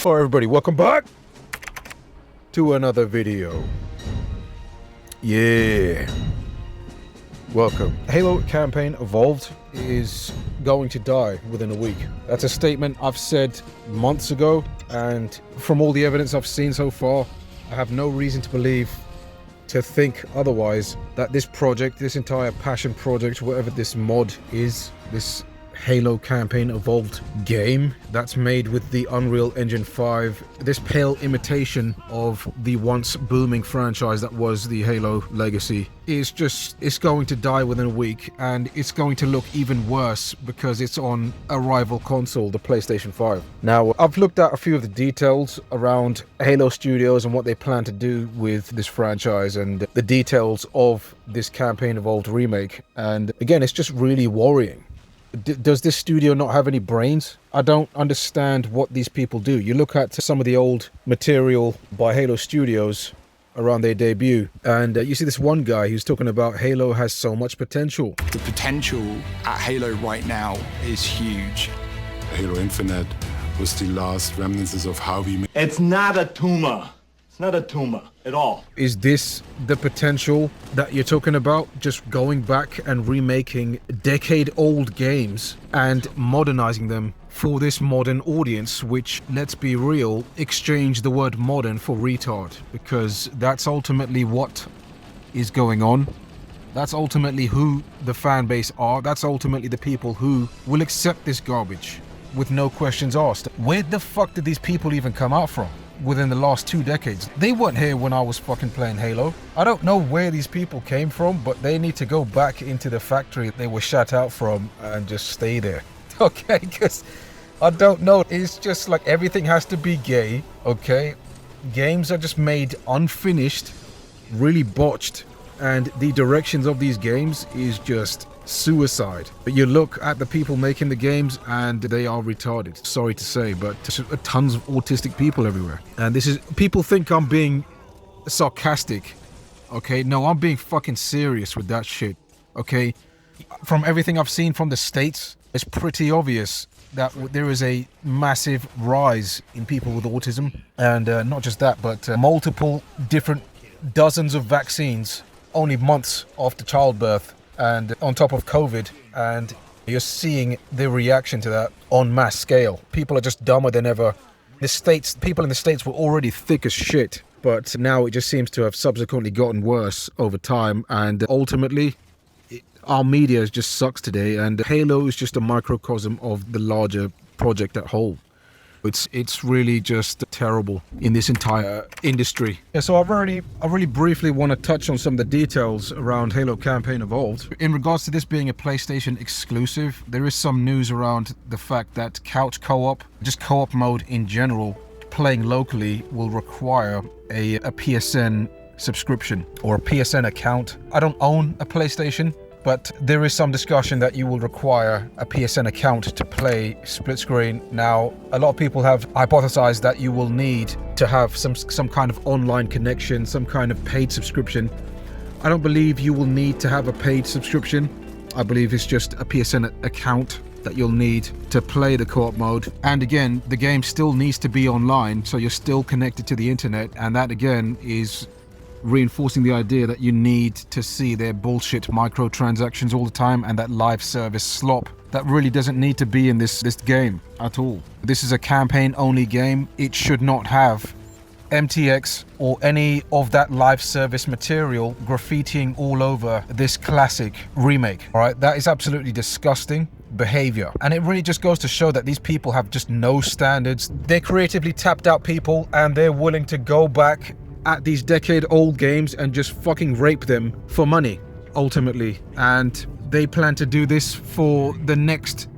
Alright everybody, welcome back to another video. Yeah. Welcome. Halo campaign Evolved is going to die within a week. That's a statement I've said months ago, and from all the evidence I've seen so far, I have no reason to think otherwise, that this project, this entire passion project, whatever this mod is, this Halo campaign Evolved game that's made with the Unreal Engine 5, this pale imitation of the once booming franchise that was the Halo legacy, it's going to die within a week, and it's going to look even worse because it's on a rival console, the PlayStation 5. Now, I've looked at a few of the details around Halo Studios and what they plan to do with this franchise and the details of this campaign Evolved remake, and again, it's just really worrying. Does this studio not have any brains? I don't understand what these people do. You look at some of the old material by Halo Studios around their debut, and you see this one guy who's talking about Halo has so much potential. The potential at Halo right now is huge. Halo Infinite was the last remnants of how we... It's not a tumor. It's not a tumor at all. Is this the potential that you're talking about? Just going back and remaking decade-old games and modernizing them for this modern audience, which, let's be real, exchange the word modern for retard, because that's ultimately what is going on. That's ultimately who the fan base are. That's ultimately the people who will accept this garbage with no questions asked. Where the fuck did these people even come out from? Within the last 2 decades. They weren't here when I was fucking playing Halo. I don't know where these people came from, but they need to go back into the factory they were shut out from and just stay there. Okay, because I don't know. It's just like everything has to be gay, okay? Games are just made unfinished, really botched, and the directions of these games is just suicide. But you look at the people making the games and they are retarded. Sorry to say, but tons of autistic people everywhere. And this is, people think I'm being sarcastic. Okay, no, I'm being fucking serious with that shit. Okay, from everything I've seen from the States, it's pretty obvious that there is a massive rise in people with autism. And not just that, but multiple different dozens of vaccines only months after childbirth, and on top of COVID, and you're seeing the reaction to that on mass scale. People are just dumber than ever. People in the States were already thick as shit, but now it just seems to have subsequently gotten worse over time, and ultimately, our media just sucks today, and Halo is just a microcosm of the larger project at whole. It's really just terrible in this entire industry. Yeah, so I really briefly want to touch on some of the details around Halo Campaign Evolved. In regards to this being a PlayStation exclusive, there is some news around the fact that couch co-op, just co-op mode in general, playing locally will require a PSN subscription or a PSN account. I don't own a PlayStation, but there is some discussion that you will require a PSN account to play split screen. Now, a lot of people have hypothesized that you will need to have some kind of online connection, some kind of paid subscription. I don't believe you will need to have a paid subscription. I believe it's just a PSN account that you'll need to play the co-op mode. And again, the game still needs to be online, so you're still connected to the internet, and that again is reinforcing the idea that you need to see their bullshit microtransactions all the time and that live service slop that really doesn't need to be in this game at all. This is a campaign only game. It should not have MTX or any of that live service material graffitiing all over this classic remake. All right, that is absolutely disgusting behavior, and it really just goes to show that these people have just no standards. They're creatively tapped out people, and they're willing to go back at these decade-old games and just fucking rape them for money, ultimately. And they plan to do this for the next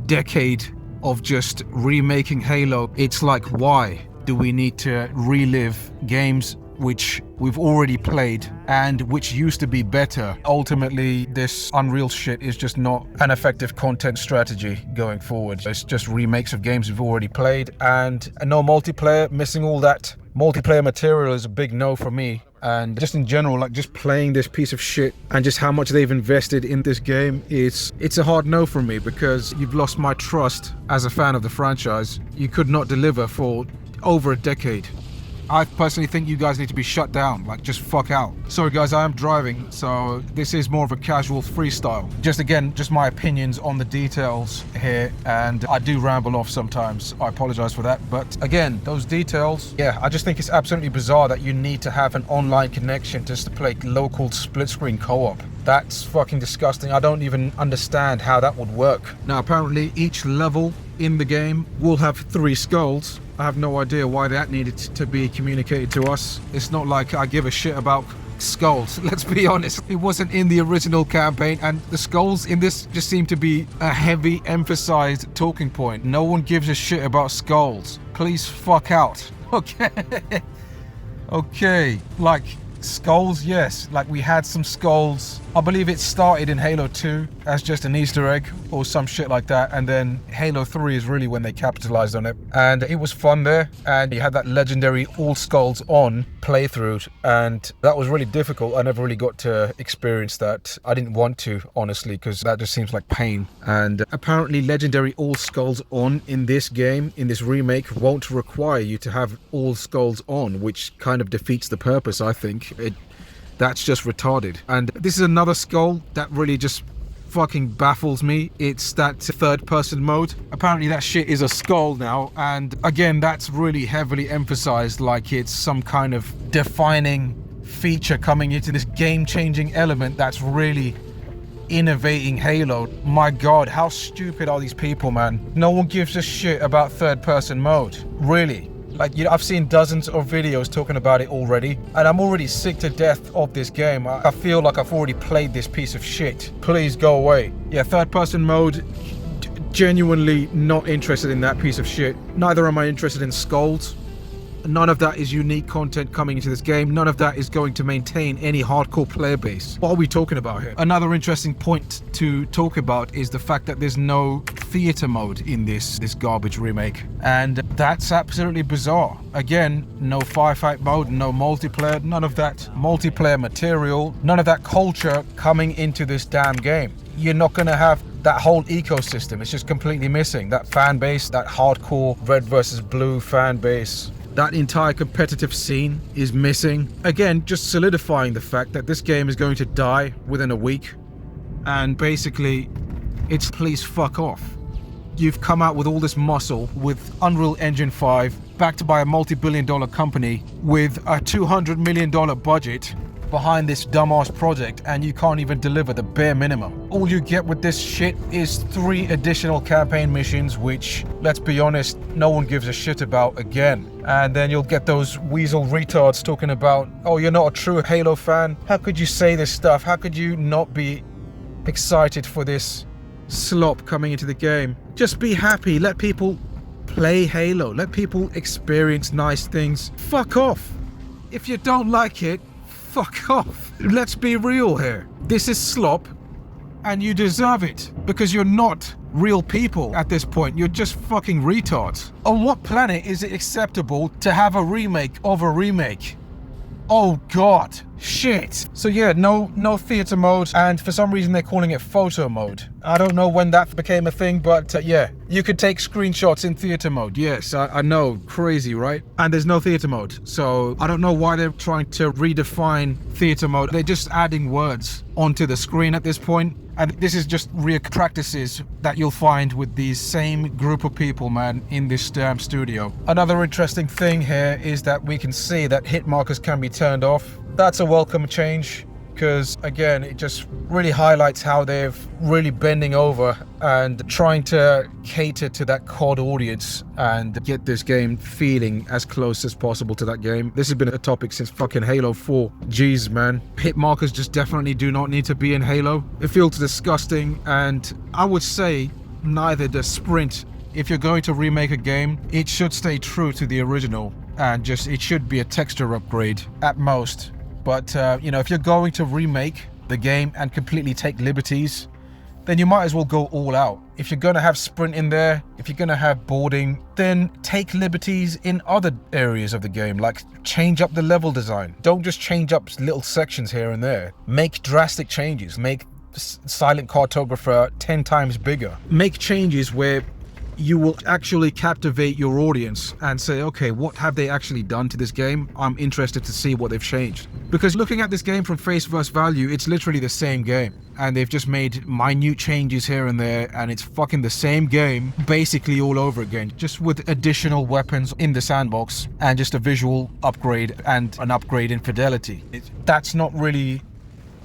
decade of just remaking Halo. It's like, why do we need to relive games which we've already played and which used to be better? Ultimately, this Unreal shit is just not an effective content strategy going forward. It's just remakes of games we've already played, and no multiplayer. Missing all that multiplayer material is a big no for me. And just in general, like just playing this piece of shit and just how much they've invested in this game, it's a hard no for me, because you've lost my trust as a fan of the franchise. You could not deliver for over a decade. I personally think you guys need to be shut down, like just fuck out. Sorry guys, I am driving, so this is more of a casual freestyle. Just again, just my opinions on the details here, and I do ramble off sometimes. I apologize for that, but again, those details, yeah, I just think it's absolutely bizarre that you need to have an online connection just to play local split screen co-op. That's fucking disgusting. I don't even understand how that would work. Now, apparently each level in the game will have 3 skulls. I have no idea why that needed to be communicated to us. It's not like I give a shit about skulls, let's be honest. It wasn't in the original campaign, and the skulls in this just seem to be a heavy emphasized talking point. No one gives a shit about skulls. Please fuck out. Okay. Okay, like skulls, yes, like we had some skulls. I believe it started in Halo 2 as just an Easter egg or some shit like that, and then Halo 3 is really when they capitalized on it, and it was fun there. And you had that legendary all skulls on playthrough, and that was really difficult. I never really got to experience that. I didn't want to, honestly, because that just seems like pain. And apparently legendary all skulls on in this game, in this remake, won't require you to have all skulls on, which kind of defeats the purpose, I think. That's just retarded. And this is another skull that really just fucking baffles me. It's that third person mode. Apparently that shit is a skull now, and again, that's really heavily emphasized, like it's some kind of defining feature coming into this game-changing element that's really innovating Halo. My god, how stupid are these people, man? No one gives a shit about third person mode, really. Like, you know, I've seen dozens of videos talking about it already, and I'm already sick to death of this game. I feel like I've already played this piece of shit. Please go away. Yeah, third person mode, genuinely not interested in that piece of shit. Neither am I interested in skulls. None of that is unique content coming into this game. None of that is going to maintain any hardcore player base. What are we talking about here? Another interesting point to talk about is the fact that there's no theater mode in this garbage remake. And that's absolutely bizarre. Again, no firefight mode, no multiplayer, none of that multiplayer material, none of that culture coming into this damn game. You're not going to have that whole ecosystem. It's just completely missing. That fan base, that hardcore red versus blue fan base. That entire competitive scene is missing. Again, just solidifying the fact that this game is going to die within a week. And basically, it's please fuck off. You've come out with all this muscle with Unreal Engine 5, backed by a multi-billion-dollar company with a $200 million budget behind this dumbass project, and you can't even deliver the bare minimum. All you get with this shit is 3 additional campaign missions, which, let's be honest, no one gives a shit about again. And then you'll get those weasel retards talking about, oh, you're not a true Halo fan? How could you say this stuff? How could you not be excited for this slop coming into the game? Just be happy. Let people play Halo. Let people experience nice things. Fuck off. If you don't like it, fuck off. Let's be real here. This is slop, and you deserve it, because you're not real people at this point. You're just fucking retards. On what planet is it acceptable to have a remake of a remake? Oh god, shit. So yeah, no theater mode, and for some reason they're calling it photo mode. I don't know when that became a thing, but yeah, you could take screenshots in theater mode. Yes, I know, crazy, right? And there's no theater mode, so I don't know why they're trying to redefine theater mode. They're just adding words onto the screen at this point. And this is just real practices that you'll find with these same group of people, man, in this damn studio. Another interesting thing here is that we can see that hit markers can be turned off. That's a welcome change, because again, it just really highlights how they're really bending over and trying to cater to that COD audience and get this game feeling as close as possible to that game. This has been a topic since fucking Halo 4. Jeez, man. Hit markers just definitely do not need to be in Halo. It feels disgusting, and I would say neither does sprint. If you're going to remake a game, it should stay true to the original, and just it should be a texture upgrade at most. But, you know, if you're going to remake the game and completely take liberties, then you might as well go all out. If you're going to have sprint in there, if you're going to have boarding, then take liberties in other areas of the game, like change up the level design. Don't just change up little sections here and there. Make drastic changes. Make Silent Cartographer 10 times bigger. Make changes where you will actually captivate your audience and say, okay, what have they actually done to this game? I'm interested to see what they've changed. Because looking at this game from face value, it's literally the same game. And they've just made minute changes here and there, and it's fucking the same game basically all over again, just with additional weapons in the sandbox and just a visual upgrade and an upgrade in fidelity. That's not really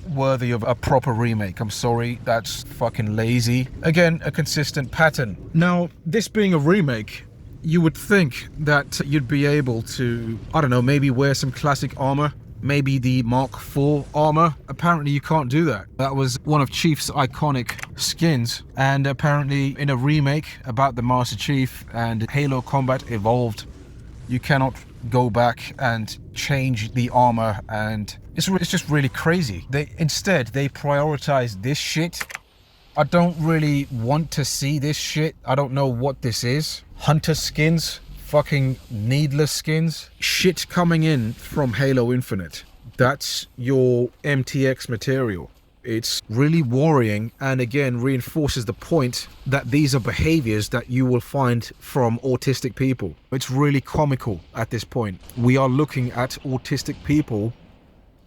worthy of a proper remake. I'm sorry, that's fucking lazy. Again, a consistent pattern. Now, this being a remake, you would think that you'd be able to, I don't know, maybe wear some classic armor, maybe the Mark IV armor. Apparently you can't do that. That was one of Chief's iconic skins, and apparently in a remake about the Master Chief and Halo Combat Evolved, you cannot go back and change the armor, and it's just really crazy. Instead they prioritize this shit. I don't really want to see this shit. I don't know what this is. Hunter skins, fucking needless skins, shit coming in from Halo Infinite. That's your MTX material. It's really worrying, and again reinforces the point that these are behaviors that you will find from autistic people. It's really comical at this point. We are looking at autistic people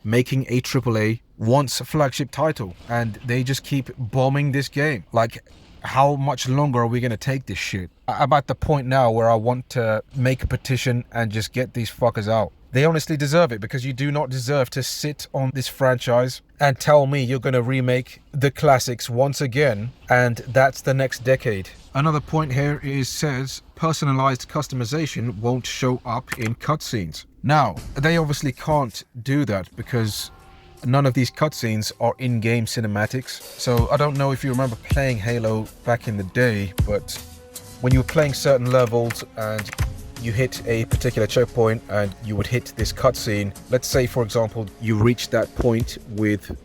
making a AAA once flagship title, and they just keep bombing this game. Like, how much longer are we going to take this shit? I'm at the point now where I want to make a petition and just get these fuckers out. They honestly deserve it, because you do not deserve to sit on this franchise and tell me you're going to remake the classics once again, and that's the next decade. Another point here says personalized customization won't show up in cutscenes. Now, they obviously can't do that because none of these cutscenes are in-game cinematics. So I don't know if you remember playing Halo back in the day, but when you were playing certain levels and you hit a particular checkpoint and you would hit this cutscene, let's say for example you reached that point with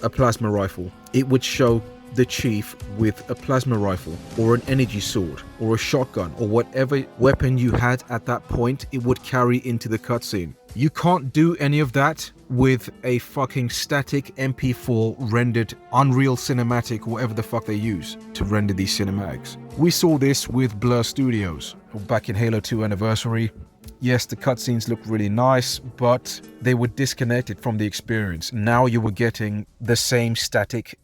a plasma rifle, it would show the Chief with a plasma rifle or an energy sword or a shotgun or whatever weapon you had at that point. It would carry into the cutscene. You can't do any of that with a fucking static MP4 rendered Unreal Cinematic, whatever the fuck they use to render these cinematics. We saw this with Blur Studios back in Halo 2 Anniversary. Yes, the cutscenes looked really nice, but they were disconnected from the experience. Now you were getting the same static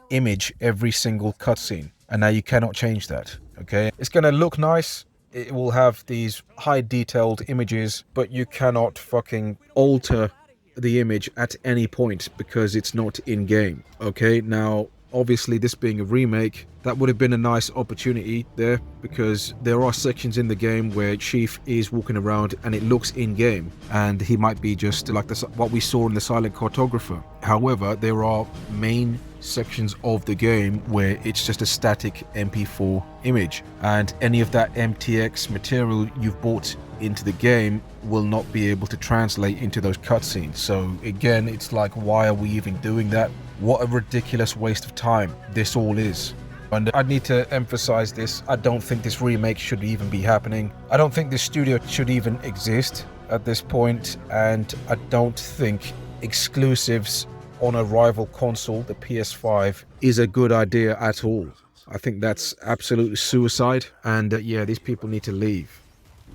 image every single cutscene, and now you cannot change that. Okay, it's gonna look nice, it will have these high detailed images, but you cannot fucking alter the image at any point because it's not in game. Okay, now obviously this being a remake, that would have been a nice opportunity there, because there are sections in the game where Chief is walking around and it looks in game and he might be just like what we saw in the Silent Cartographer. However, there are main sections of the game where it's just a static MP4 image, and any of that MTX material you've bought into the game will not be able to translate into those cutscenes. So again, it's like, why are we even doing that? What a ridiculous waste of time this all is. And I need to emphasize this, I don't think this remake should even be happening. I don't think this studio should even exist at this point, and I don't think exclusives on a rival console, the PS5, is a good idea at all. I think that's absolute suicide, and yeah, these people need to leave.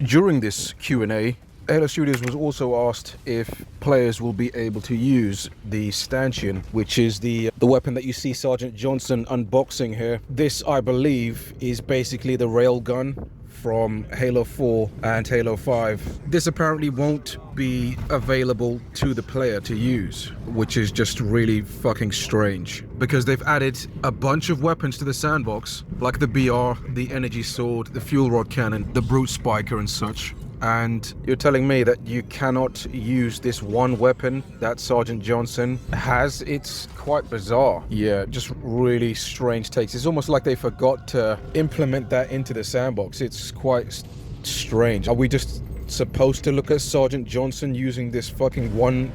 During this Q&A, Halo Studios was also asked if players will be able to use the stanchion, which is the weapon that you see Sergeant Johnson unboxing here. This, I believe, is basically the railgun from Halo 4 and Halo 5. This apparently won't be available to the player to use, which is just really fucking strange, because they've added a bunch of weapons to the sandbox, like the BR, the energy sword, the fuel rod cannon, the brute spiker and such. And you're telling me that you cannot use this one weapon that Sergeant Johnson has? It's quite bizarre. Yeah, just really strange takes. It's almost like they forgot to implement that into the sandbox. It's quite strange. Are we just supposed to look at Sergeant Johnson using this fucking one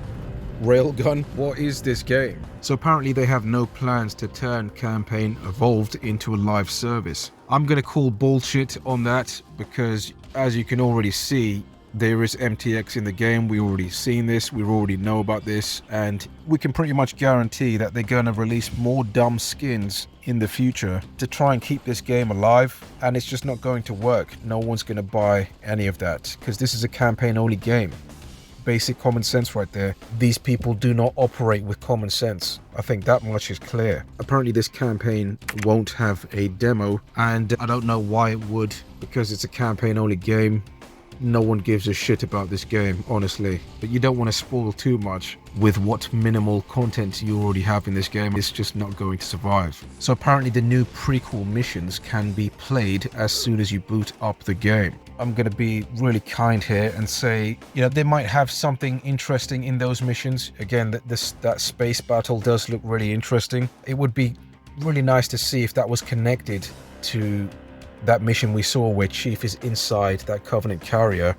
railgun? What is this game? So apparently they have no plans to turn Campaign Evolved into a live service. I'm gonna call bullshit on that, because as you can already see, There is MTX in the game. We already seen this. We already know about this. And we can pretty much guarantee that they're going to release more dumb skins in the future to try and keep this game alive. And it's just not going to work. No one's going to buy any of that because this is a campaign-only game. Basic common sense right there. These people do not operate with common sense. I think that much is clear. Apparently this campaign won't have a demo, and I don't know why it would, because it's a campaign-only game. No one gives a shit about this game, honestly. But you don't want to spoil too much with what minimal content you already have in this game. It's just not going to survive. So apparently the new prequel missions can be played as soon as you boot up the game. I'm going to be really kind here and say, you know, they might have something interesting in those missions. Again, that space battle does look really interesting. It would be really nice to see if that was connected to that mission we saw where Chief is inside that Covenant carrier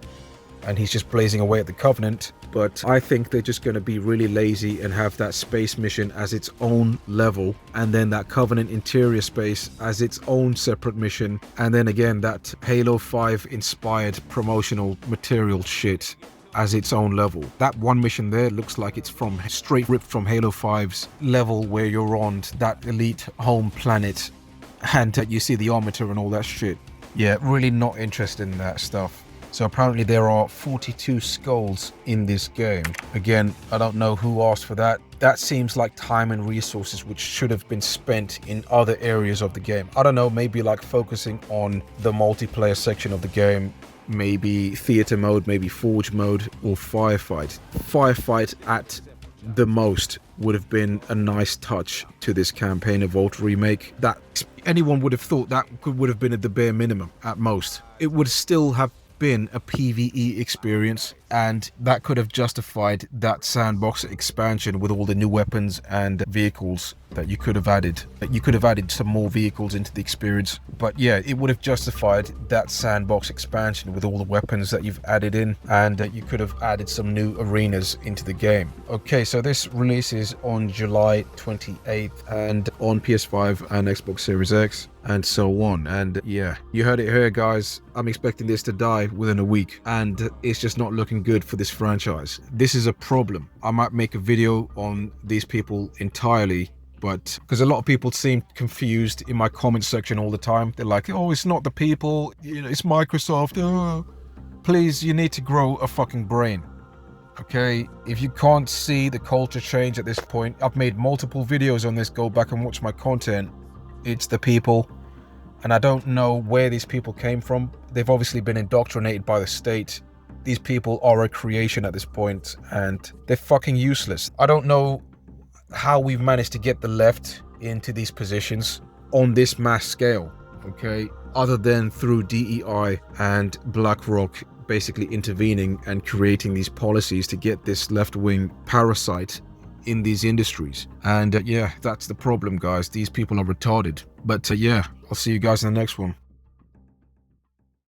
and he's just blazing away at the Covenant. But I think they're just going to be really lazy and have that space mission as its own level, and then that Covenant interior space as its own separate mission, and then again that Halo 5 inspired promotional material shit as its own level. That one mission there looks like it's from straight ripped from Halo 5's level where you're on that elite home planet and you see the Arbiter and all that shit. Yeah, really not interested in that stuff. So apparently there are 42 skulls in this game. Again, I don't know who asked for that. That seems like time and resources which should have been spent in other areas of the game. I don't know, maybe like focusing on the multiplayer section of the game, maybe theater mode, maybe forge mode, or firefight. Firefight at the most would have been a nice touch to this campaign Evolved Remake. That anyone would have thought that would have been at the bare minimum at most. It would still have been a PvE experience, and that could have justified that sandbox expansion with all the new weapons and vehicles that you could have added. You could have added some more vehicles into the experience, but yeah, it would have justified that sandbox expansion with all the weapons that you've added in, and you could have added some new arenas into the game. Okay, so this releases on July 28th and on PS5 and Xbox Series X and so on. And yeah, you heard it here, guys. I'm expecting this to die within a week, and it's just not looking good for this franchise. This is a problem. I might make a video on these people entirely, but because a lot of people seem confused in my comment section all the time. They're like, oh, it's not the people, you know, it's Microsoft. Oh. Please, you need to grow a fucking brain. Okay, if you can't see the culture change at this point, I've made multiple videos on this. Go back and watch my content. It's the people, and I don't know where these people came from. They've obviously been indoctrinated by the state. These people are a creation at this point, and they're fucking useless. I don't know how we've managed to get the left into these positions on this mass scale, okay, other than through DEI and BlackRock basically intervening and creating these policies to get this left-wing parasite in these industries. And yeah, that's the problem, guys. These people are retarded. But yeah, I'll see you guys in the next one.